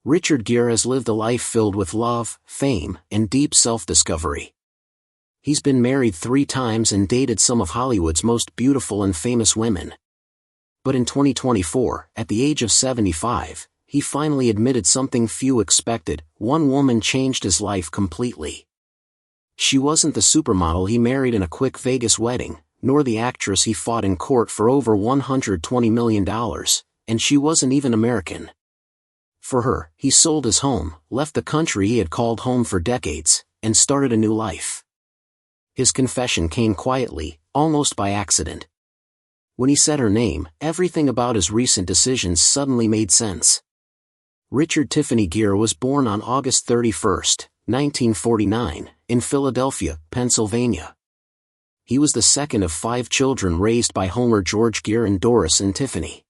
Richard Gere has lived a life filled with love, fame, and deep self-discovery. He's been married 3 times and dated some of Hollywood's most beautiful and famous women. But in 2024, at the age of 75, he finally admitted something few expected: one woman changed his life completely. She wasn't the supermodel he married in a quick Vegas wedding, nor the actress he fought in court for over $120 million, and she wasn't even American. For her, he sold his home, left the country he had called home for decades, and started a new life. His confession came quietly, almost by accident. When he said her name, everything about his recent decisions suddenly made sense. Richard Tiffany Gere was born on August 31, 1949, in Philadelphia, Pennsylvania. He was the second of 5 children raised by Homer George Gere and Doris and Tiffany.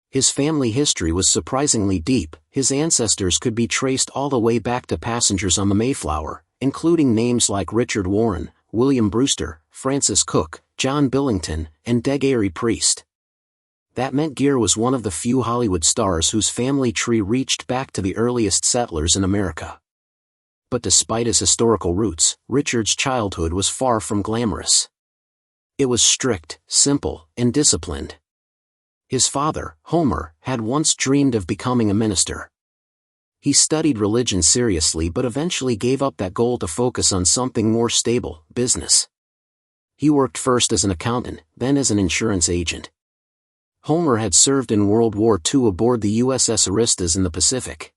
His family history was surprisingly deep. His ancestors could be traced all the way back to passengers on the Mayflower, including names like Richard Warren, William Brewster, Francis Cook, John Billington, and Daguerre Priest. That meant Gere was one of the few Hollywood stars whose family tree reached back to the earliest settlers in America. But despite his historical roots, Richard's childhood was far from glamorous. It was strict, simple, and disciplined. His father, Homer, had once dreamed of becoming a minister. He studied religion seriously but eventually gave up that goal to focus on something more stable: business. He worked first as an accountant, then as an insurance agent. Homer had served in World War II aboard the USS Aristas in the Pacific.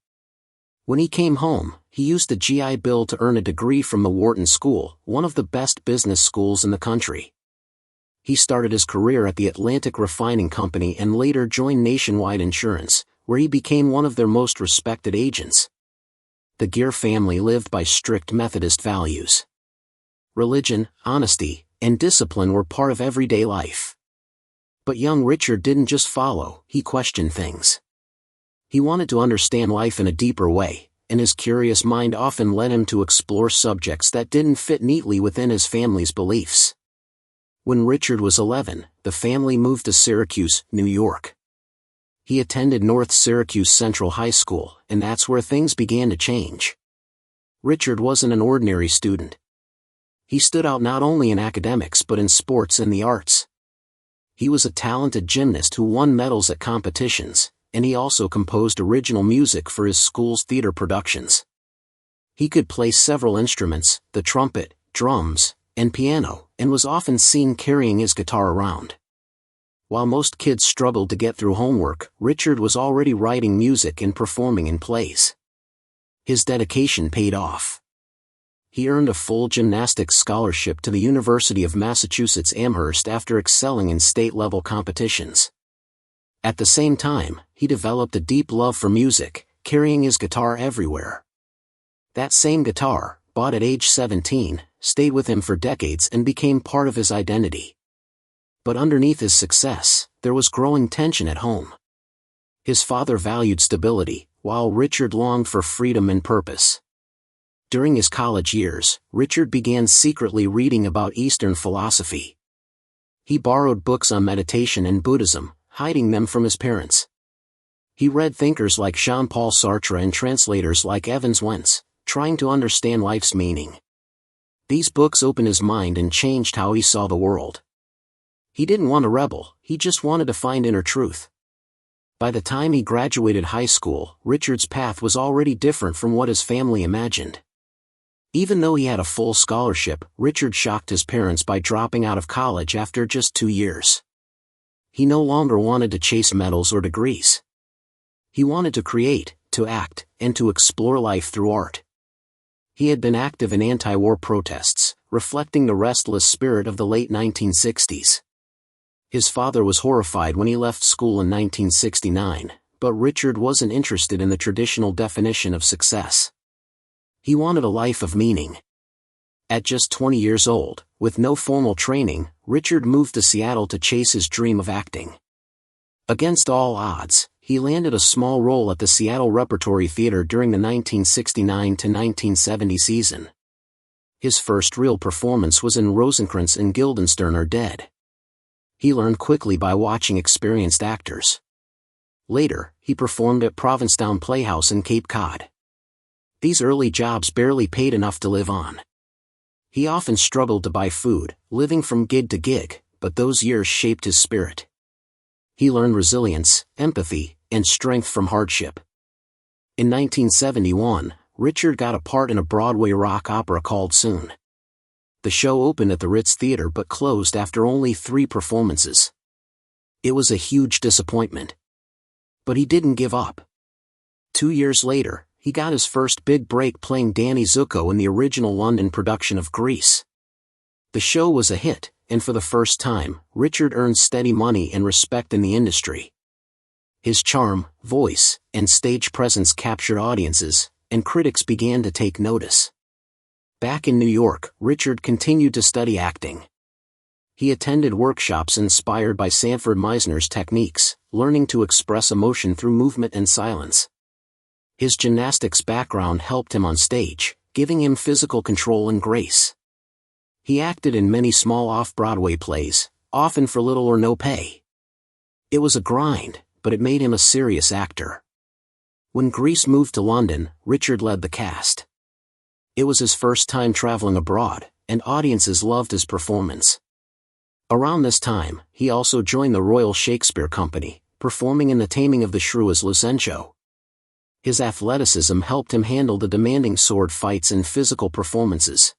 When he came home, he used the GI Bill to earn a degree from the Wharton School, one of the best business schools in the country. He started his career at the Atlantic Refining Company and later joined Nationwide Insurance, where he became one of their most respected agents. The Gere family lived by strict Methodist values. Religion, honesty, and discipline were part of everyday life. But young Richard didn't just follow, he questioned things. He wanted to understand life in a deeper way, and his curious mind often led him to explore subjects that didn't fit neatly within his family's beliefs. When Richard was 11, the family moved to Syracuse, New York. He attended North Syracuse Central High School, and that's where things began to change. Richard wasn't an ordinary student. He stood out not only in academics but in sports and the arts. He was a talented gymnast who won medals at competitions, and he also composed original music for his school's theater productions. He could play several instruments: the trumpet, drums, and piano, and was often seen carrying his guitar around. While most kids struggled to get through homework, Richard was already writing music and performing in plays. His dedication paid off. He earned a full gymnastics scholarship to the University of Massachusetts Amherst after excelling in state-level competitions. At the same time, he developed a deep love for music, carrying his guitar everywhere. That same guitar, bought at age 17, stayed with him for decades and became part of his identity. But underneath his success, there was growing tension at home. His father valued stability, while Richard longed for freedom and purpose. During his college years, Richard began secretly reading about Eastern philosophy. He borrowed books on meditation and Buddhism, hiding them from his parents. He read thinkers like Jean-Paul Sartre and translators like Evans Wentz, trying to understand life's meaning. These books opened his mind and changed how he saw the world. He didn't want to rebel, he just wanted to find inner truth. By the time he graduated high school, Richard's path was already different from what his family imagined. Even though he had a full scholarship, Richard shocked his parents by dropping out of college after just 2 years. He no longer wanted to chase medals or degrees. He wanted to create, to act, and to explore life through art. He had been active in anti-war protests, reflecting the restless spirit of the late 1960s. His father was horrified when he left school in 1969, but Richard wasn't interested in the traditional definition of success. He wanted a life of meaning. At just 20 years old, with no formal training, Richard moved to Seattle to chase his dream of acting. Against all odds, he landed a small role at the Seattle Repertory Theater during the 1969-1970 season. His first real performance was in Rosencrantz and Guildenstern Are Dead. He learned quickly by watching experienced actors. Later, he performed at Provincetown Playhouse in Cape Cod. These early jobs barely paid enough to live on. He often struggled to buy food, living from gig to gig, but those years shaped his spirit. He learned resilience, empathy, and strength from hardship. In 1971, Richard got a part in a Broadway rock opera called Soon. The show opened at the Ritz Theater but closed after only 3 performances. It was a huge disappointment. But he didn't give up. 2 years later, he got his first big break playing Danny Zuko in the original London production of Grease. The show was a hit, and for the first time, Richard earned steady money and respect in the industry. His charm, voice, and stage presence captured audiences, and critics began to take notice. Back in New York, Richard continued to study acting. He attended workshops inspired by Sanford Meisner's techniques, learning to express emotion through movement and silence. His gymnastics background helped him on stage, giving him physical control and grace. He acted in many small off-Broadway plays, often for little or no pay. It was a grind, but it made him a serious actor. When Grease moved to London, Richard led the cast. It was his first time traveling abroad, and audiences loved his performance. Around this time, he also joined the Royal Shakespeare Company, performing in The Taming of the Shrew as Lucencio. His athleticism helped him handle the demanding sword fights and physical performances.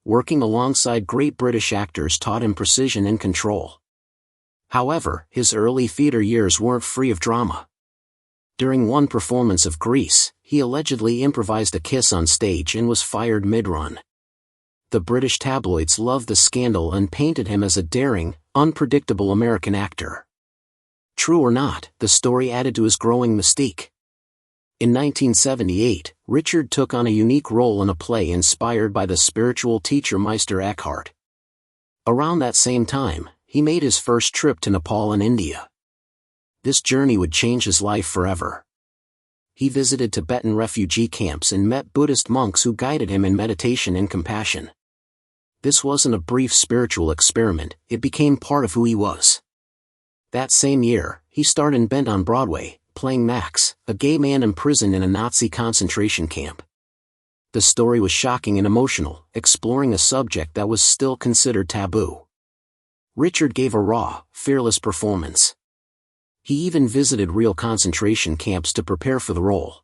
Working alongside great British actors taught him precision and control. However, his early theater years weren't free of drama. During one performance of Grease, he allegedly improvised a kiss on stage and was fired mid-run. The British tabloids loved the scandal and painted him as a daring, unpredictable American actor. True or not, the story added to his growing mystique. In 1978, Richard took on a unique role in a play inspired by the spiritual teacher Meister Eckhart. Around that same time, he made his first trip to Nepal and India. This journey would change his life forever. He visited Tibetan refugee camps and met Buddhist monks who guided him in meditation and compassion. This wasn't a brief spiritual experiment, it became part of who he was. That same year, he starred in Bent on Broadway, playing Max, a gay man imprisoned in a Nazi concentration camp. The story was shocking and emotional, exploring a subject that was still considered taboo. Richard gave a raw, fearless performance. He even visited real concentration camps to prepare for the role.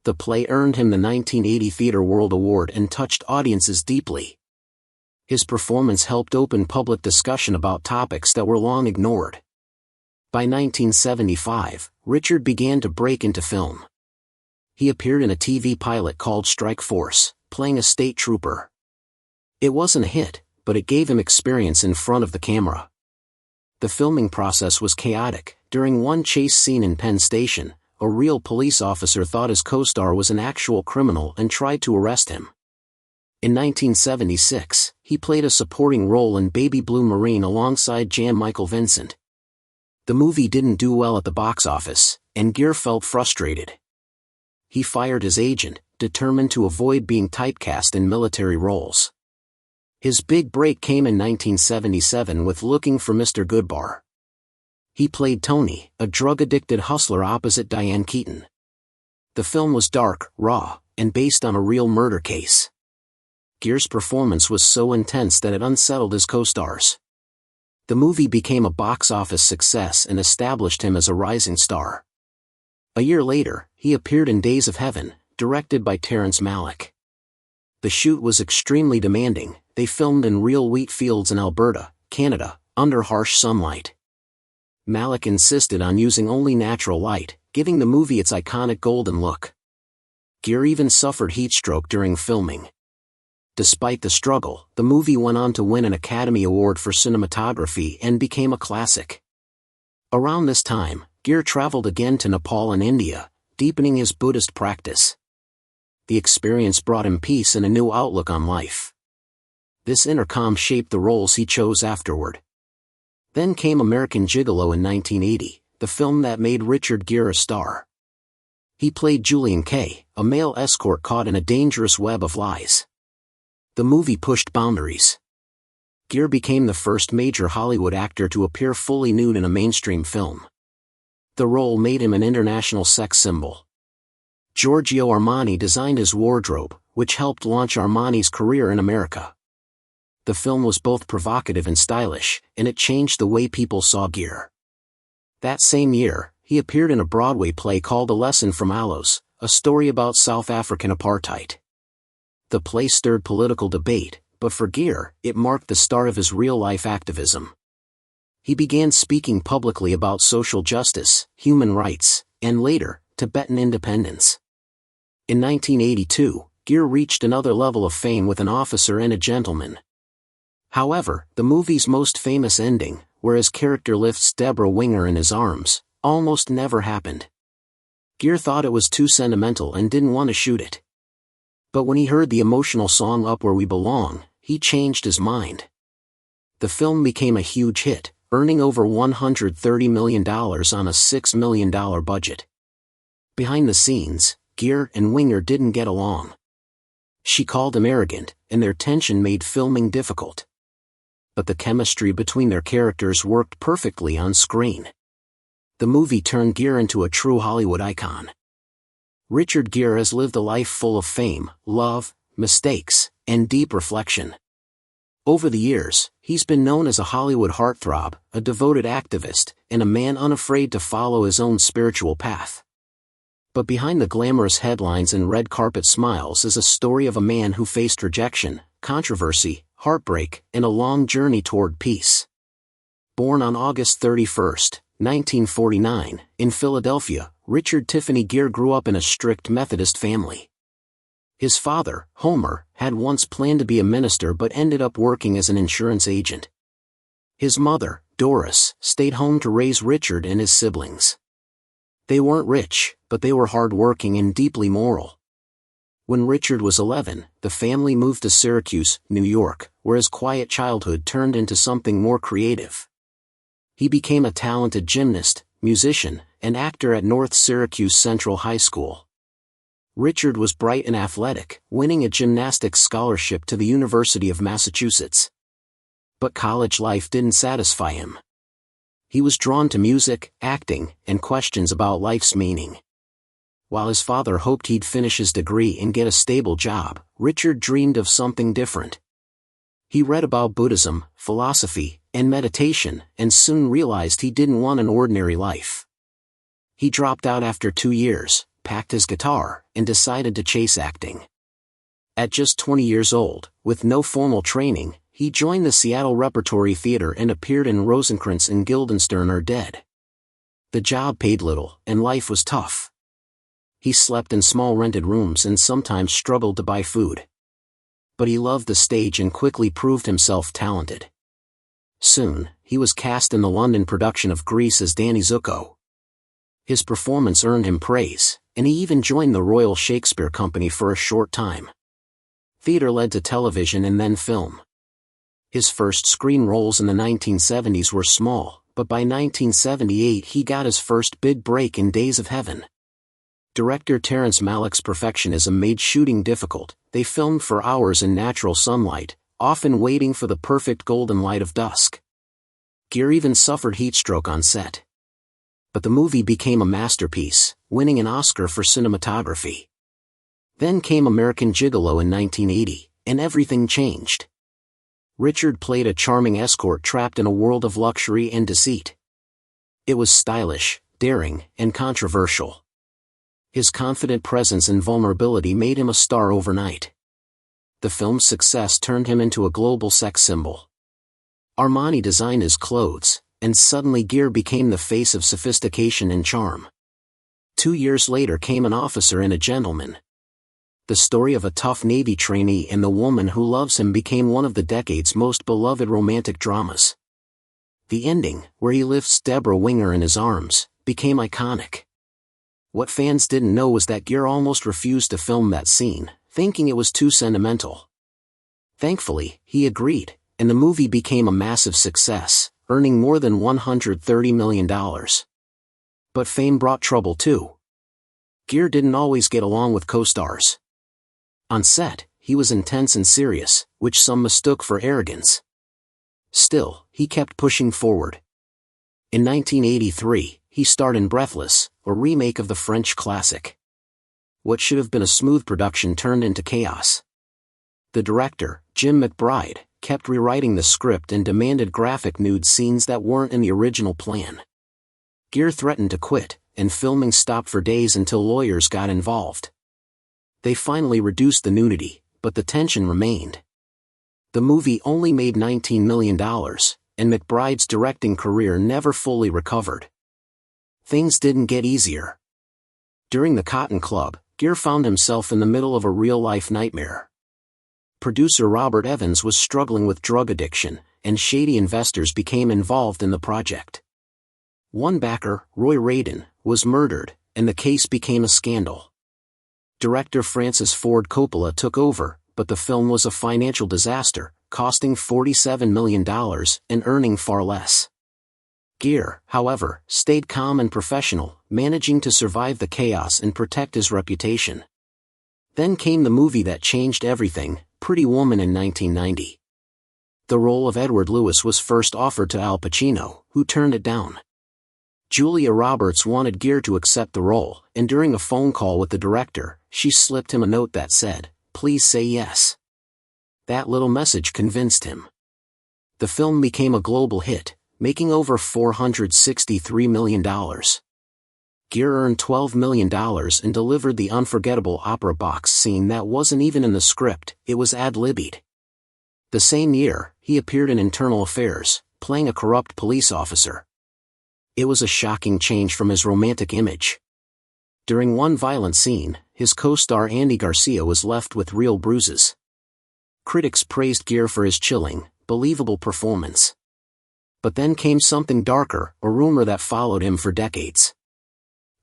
The play earned him the 1980 Theatre World Award and touched audiences deeply. His performance helped open public discussion about topics that were long ignored. By 1975, Richard began to break into film. He appeared in a TV pilot called Strike Force, playing a state trooper. It wasn't a hit, but it gave him experience in front of the camera. The filming process was chaotic. During one chase scene in Penn Station, a real police officer thought his co-star was an actual criminal and tried to arrest him. In 1976, he played a supporting role in Baby Blue Marine alongside Jan Michael Vincent. The movie didn't do well at the box office, and Gere felt frustrated. He fired his agent, determined to avoid being typecast in military roles. His big break came in 1977 with Looking for Mr. Goodbar. He played Tony, a drug-addicted hustler opposite Diane Keaton. The film was dark, raw, and based on a real murder case. Gere's performance was so intense that it unsettled his co-stars. The movie became a box office success and established him as a rising star. A year later, he appeared in Days of Heaven, directed by Terrence Malick. The shoot was extremely demanding. They filmed in real wheat fields in Alberta, Canada, under harsh sunlight. Malick insisted on using only natural light, giving the movie its iconic golden look. Gere even suffered heatstroke during filming. Despite the struggle, the movie went on to win an Academy Award for cinematography and became a classic. Around this time, Gere traveled again to Nepal and India, deepening his Buddhist practice. The experience brought him peace and a new outlook on life. This inner calm shaped the roles he chose afterward. Then came American Gigolo in 1980, the film that made Richard Gere a star. He played Julian Kay, a male escort caught in a dangerous web of lies. The movie pushed boundaries. Gere became the first major Hollywood actor to appear fully nude in a mainstream film. The role made him an international sex symbol. Giorgio Armani designed his wardrobe, which helped launch Armani's career in America. The film was both provocative and stylish, and it changed the way people saw Gere. That same year, he appeared in a Broadway play called A Lesson from Aloes, a story about South African apartheid. The play stirred political debate, but for Gere, it marked the start of his real-life activism. He began speaking publicly about social justice, human rights, and later, Tibetan independence. In 1982, Gere reached another level of fame with An Officer and a Gentleman. However, the movie's most famous ending, where his character lifts Deborah Winger in his arms, almost never happened. Gere thought it was too sentimental and didn't want to shoot it. But when he heard the emotional song Up Where We Belong, he changed his mind. The film became a huge hit, earning over $130 million on a $6 million budget. Behind the scenes, Gere and Winger didn't get along. She called him arrogant, and their tension made filming difficult. But the chemistry between their characters worked perfectly on screen. The movie turned Gere into a true Hollywood icon. Richard Gere has lived a life full of fame, love, mistakes, and deep reflection. Over the years, he's been known as a Hollywood heartthrob, a devoted activist, and a man unafraid to follow his own spiritual path. But behind the glamorous headlines and red carpet smiles is a story of a man who faced rejection, controversy, heartbreak, and a long journey toward peace. Born on August 31, 1949, in Philadelphia, Richard Tiffany Gere grew up in a strict Methodist family. His father, Homer, had once planned to be a minister but ended up working as an insurance agent. His mother, Doris, stayed home to raise Richard and his siblings. They weren't rich, but they were hard-working and deeply moral. When Richard was 11, the family moved to Syracuse, New York, where his quiet childhood turned into something more creative. He became a talented gymnast, musician, and actor at North Syracuse Central High School. Richard was bright and athletic, winning a gymnastics scholarship to the University of Massachusetts. But college life didn't satisfy him. He was drawn to music, acting, and questions about life's meaning. While his father hoped he'd finish his degree and get a stable job, Richard dreamed of something different. He read about Buddhism, philosophy, and meditation, and soon realized he didn't want an ordinary life. He dropped out after 2 years, packed his guitar, and decided to chase acting. At just 20 years old, with no formal training, he joined the Seattle Repertory Theater and appeared in Rosencrantz and Guildenstern Are Dead. The job paid little, and life was tough. He slept in small rented rooms and sometimes struggled to buy food. But he loved the stage and quickly proved himself talented. Soon, he was cast in the London production of Grease as Danny Zuko. His performance earned him praise, and he even joined the Royal Shakespeare Company for a short time. Theater led to television and then film. His first screen roles in the 1970s were small, but by 1978 he got his first big break in Days of Heaven. Director Terrence Malick's perfectionism made shooting difficult. They filmed for hours in natural sunlight, often waiting for the perfect golden light of dusk. Gere even suffered heatstroke on set. But the movie became a masterpiece, winning an Oscar for cinematography. Then came American Gigolo in 1980, and everything changed. Richard played a charming escort trapped in a world of luxury and deceit. It was stylish, daring, and controversial. His confident presence and vulnerability made him a star overnight. The film's success turned him into a global sex symbol. Armani designed his clothes, and suddenly Gere became the face of sophistication and charm. 2 years later came An Officer and a Gentleman. The story of a tough Navy trainee and the woman who loves him became one of the decade's most beloved romantic dramas. The ending, where he lifts Deborah Winger in his arms, became iconic. What fans didn't know was that Gere almost refused to film that scene, thinking it was too sentimental. Thankfully, he agreed, and the movie became a massive success, earning more than $130 million. But fame brought trouble too. Gere didn't always get along with co-stars. On set, he was intense and serious, which some mistook for arrogance. Still, he kept pushing forward. In 1983, he starred in Breathless, a remake of the French classic. What should have been a smooth production turned into chaos. The director, Jim McBride, kept rewriting the script and demanded graphic nude scenes that weren't in the original plan. Gere threatened to quit, and filming stopped for days until lawyers got involved. They finally reduced the nudity, but the tension remained. The movie only made $19 million, and McBride's directing career never fully recovered. Things didn't get easier. During the Cotton Club, Gere found himself in the middle of a real-life nightmare. Producer Robert Evans was struggling with drug addiction, and shady investors became involved in the project. One backer, Roy Radin, was murdered, and the case became a scandal. Director Francis Ford Coppola took over, but the film was a financial disaster, costing $47 million and earning far less. Gere, however, stayed calm and professional, managing to survive the chaos and protect his reputation. Then came the movie that changed everything, Pretty Woman in 1990. The role of Edward Lewis was first offered to Al Pacino, who turned it down. Julia Roberts wanted Gere to accept the role, and during a phone call with the director, she slipped him a note that said, "Please say yes." That little message convinced him. The film became a global hit, making over $463 million. Gere earned $12 million and delivered the unforgettable opera box scene that wasn't even in the script, it was ad-libbed. The same year, he appeared in Internal Affairs, playing a corrupt police officer. It was a shocking change from his romantic image. During one violent scene, his co-star Andy Garcia was left with real bruises. Critics praised Gere for his chilling, believable performance. But then came something darker, a rumor that followed him for decades.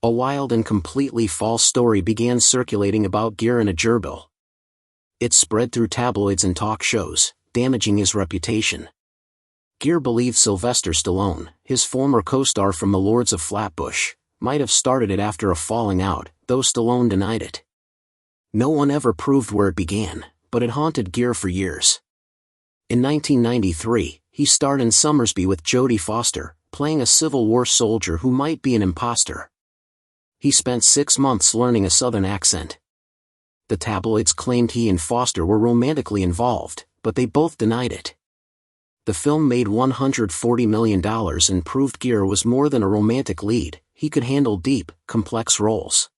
A wild and completely false story began circulating about Gere in a gerbil. It spread through tabloids and talk shows, damaging his reputation. Gere believed Sylvester Stallone, his former co-star from The Lords of Flatbush, might have started it after a falling out, though Stallone denied it. No one ever proved where it began, but it haunted Gere for years. In 1993, he starred in Summersby with Jodie Foster, playing a Civil War soldier who might be an imposter. He spent 6 months learning a Southern accent. The tabloids claimed he and Foster were romantically involved, but they both denied it. The film made $140 million and proved Gere was more than a romantic lead, he could handle deep, complex roles.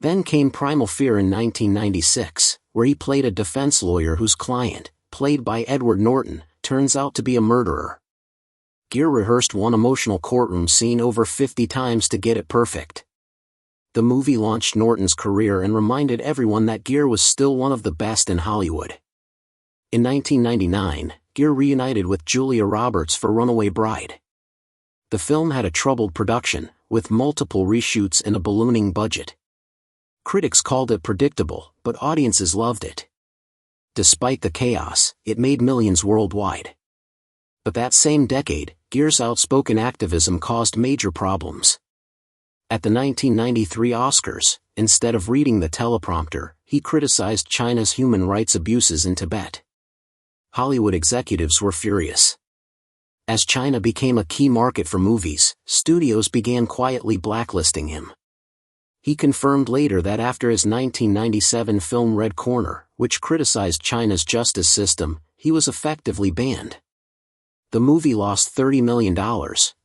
Then came Primal Fear in 1996, where he played a defense lawyer whose client, played by Edward Norton, turns out to be a murderer. Gere rehearsed one emotional courtroom scene over 50 times to get it perfect. The movie launched Norton's career and reminded everyone that Gere was still one of the best in Hollywood. In 1999, Gere reunited with Julia Roberts for Runaway Bride. The film had a troubled production, with multiple reshoots and a ballooning budget. Critics called it predictable, but audiences loved it. Despite the chaos, it made millions worldwide. But that same decade, Gere's outspoken activism caused major problems. At the 1993 Oscars, instead of reading the teleprompter, he criticized China's human rights abuses in Tibet. Hollywood executives were furious. As China became a key market for movies, studios began quietly blacklisting him. He confirmed later that after his 1997 film Red Corner, which criticized China's justice system, he was effectively banned. The movie lost $30 million,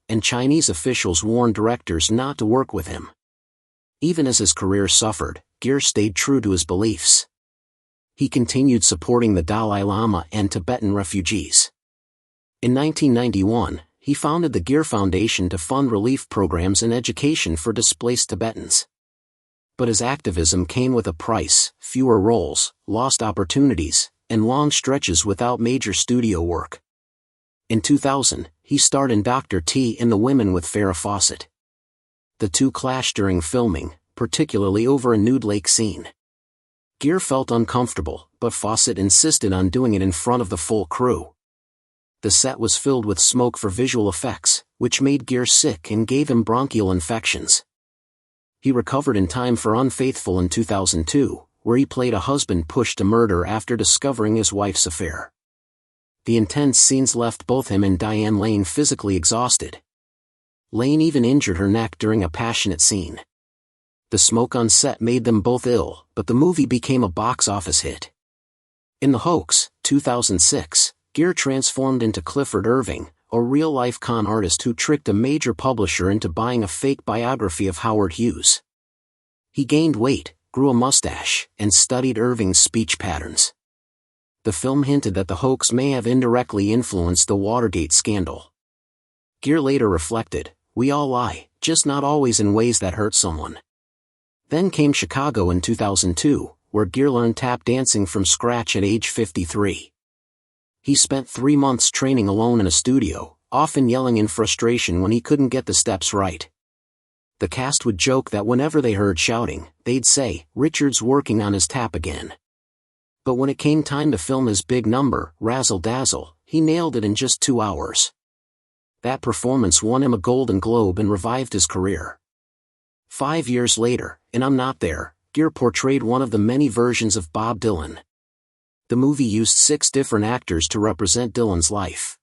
and Chinese officials warned directors not to work with him. Even as his career suffered, Gere stayed true to his beliefs. He continued supporting the Dalai Lama and Tibetan refugees. In 1991, he founded the Gere Foundation to fund relief programs and education for displaced Tibetans. But his activism came with a price: fewer roles, lost opportunities, and long stretches without major studio work. In 2000, he starred in Dr. T and the Women with Farrah Fawcett. The two clashed during filming, particularly over a nude lake scene. Gere felt uncomfortable, but Fawcett insisted on doing it in front of the full crew. The set was filled with smoke for visual effects, which made Gere sick and gave him bronchial infections. He recovered in time for Unfaithful in 2002, where he played a husband pushed to murder after discovering his wife's affair. The intense scenes left both him and Diane Lane physically exhausted. Lane even injured her neck during a passionate scene. The smoke on set made them both ill, but the movie became a box office hit. In The Hoax, 2006, Gere transformed into Clifford Irving, a real-life con artist who tricked a major publisher into buying a fake biography of Howard Hughes. He gained weight, grew a mustache, and studied Irving's speech patterns. The film hinted that the hoax may have indirectly influenced the Watergate scandal. Gere later reflected, "We all lie, just not always in ways that hurt someone." Then came Chicago in 2002, where Gere learned tap dancing from scratch at age 53. He spent 3 months training alone in a studio, often yelling in frustration when he couldn't get the steps right. The cast would joke that whenever they heard shouting, they'd say, "Richard's working on his tap again." But when it came time to film his big number, Razzle Dazzle, he nailed it in just 2 hours. That performance won him a Golden Globe and revived his career. 5 years later, in I'm Not There, Gere portrayed one of the many versions of Bob Dylan. The movie used 6 different actors to represent Dylan's life.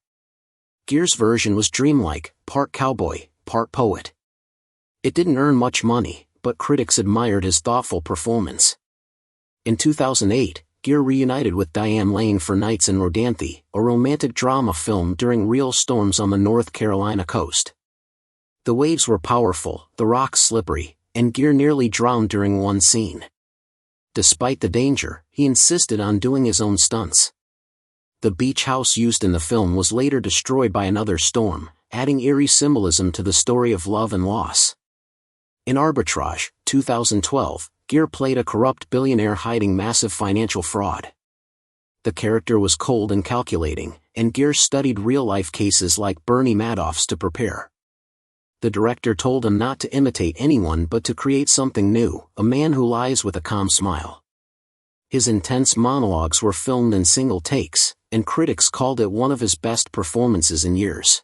Gere's version was dreamlike, part cowboy, part poet. It didn't earn much money, but critics admired his thoughtful performance. In 2008, Gere reunited with Diane Lane for Nights in Rodanthe, a romantic drama filmed during real storms on the North Carolina coast. The waves were powerful, the rocks slippery, and Gere nearly drowned during one scene. Despite the danger, he insisted on doing his own stunts. The beach house used in the film was later destroyed by another storm, adding eerie symbolism to the story of love and loss. In Arbitrage, 2012, Gere played a corrupt billionaire hiding massive financial fraud. The character was cold and calculating, and Gere studied real-life cases like Bernie Madoff's to prepare. The director told him not to imitate anyone but to create something new, a man who lies with a calm smile. His intense monologues were filmed in single takes, and critics called it one of his best performances in years.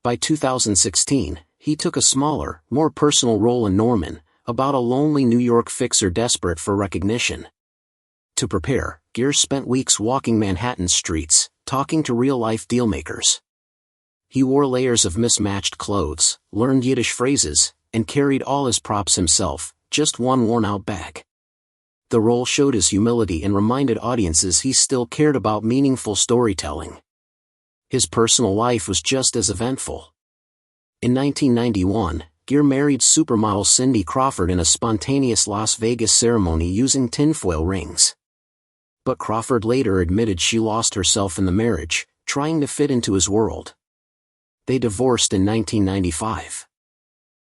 By 2016, he took a smaller, more personal role in Norman, about a lonely New York fixer desperate for recognition. To prepare, Gere spent weeks walking Manhattan streets, talking to real-life dealmakers. He wore layers of mismatched clothes, learned Yiddish phrases, and carried all his props himself, just one worn-out bag. The role showed his humility and reminded audiences he still cared about meaningful storytelling. His personal life was just as eventful. In 1991, Gere married supermodel Cindy Crawford in a spontaneous Las Vegas ceremony using tinfoil rings. But Crawford later admitted she lost herself in the marriage, trying to fit into his world. They divorced in 1995.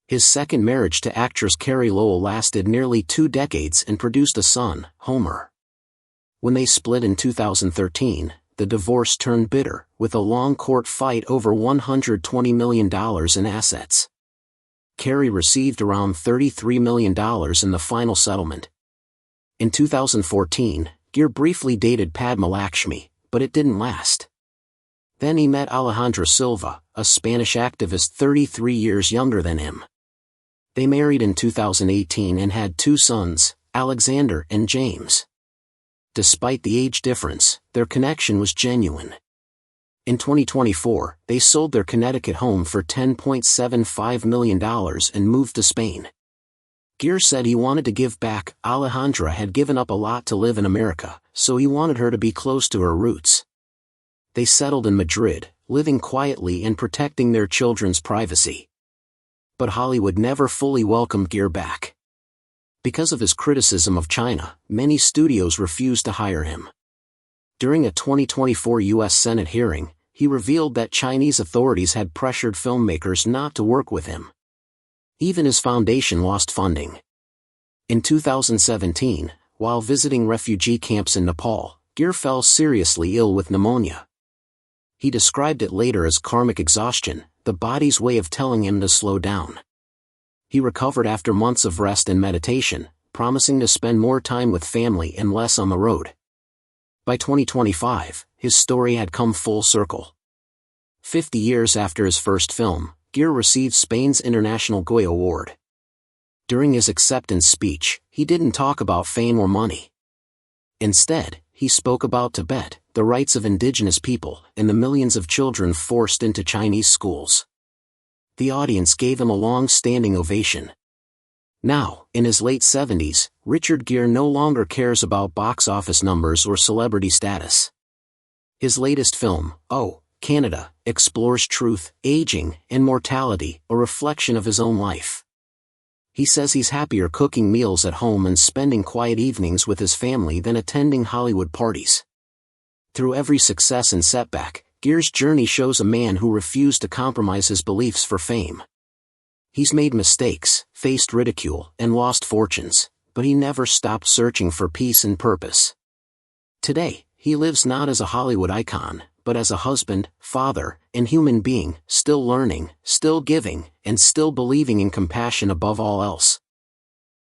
His second marriage to actress Carrie Lowell lasted nearly 2 decades and produced a son, Homer. When they split in 2013, the divorce turned bitter, with a long court fight over $120 million in assets. Carrie received around $33 million in the final settlement. In 2014, Gere briefly dated Padma Lakshmi, but it didn't last. Then he met Alejandra Silva, a Spanish activist 33 years younger than him. They married in 2018 and had 2 sons, Alexander and James. Despite the age difference, their connection was genuine. In 2024, they sold their Connecticut home for $10.75 million and moved to Spain. Gere said he wanted to give back. Alejandra had given up a lot to live in America, so he wanted her to be close to her roots. They settled in Madrid, living quietly and protecting their children's privacy. But Hollywood never fully welcomed Gere back. Because of his criticism of China, many studios refused to hire him. During a 2024 U.S. Senate hearing, he revealed that Chinese authorities had pressured filmmakers not to work with him. Even his foundation lost funding. In 2017, while visiting refugee camps in Nepal, Gere fell seriously ill with pneumonia. He described it later as karmic exhaustion, the body's way of telling him to slow down. He recovered after months of rest and meditation, promising to spend more time with family and less on the road. By 2025, his story had come full circle. 50 years after his first film, Gere received Spain's International Goya Award. During his acceptance speech, he didn't talk about fame or money. Instead, he spoke about Tibet, the rights of indigenous people, and the millions of children forced into Chinese schools. the audience gave him a long-standing ovation. Now, in his late 70s, Richard Gere no longer cares about box office numbers or celebrity status. His latest film, Oh, Canada, explores truth, aging, and mortality, a reflection of his own life. He says he's happier cooking meals at home and spending quiet evenings with his family than attending Hollywood parties. Through every success and setback, Gere's journey shows a man who refused to compromise his beliefs for fame. He's made mistakes, faced ridicule, and lost fortunes, but he never stopped searching for peace and purpose. Today, he lives not as a Hollywood icon, but as a husband, father, and human being, still learning, still giving, and still believing in compassion above all else.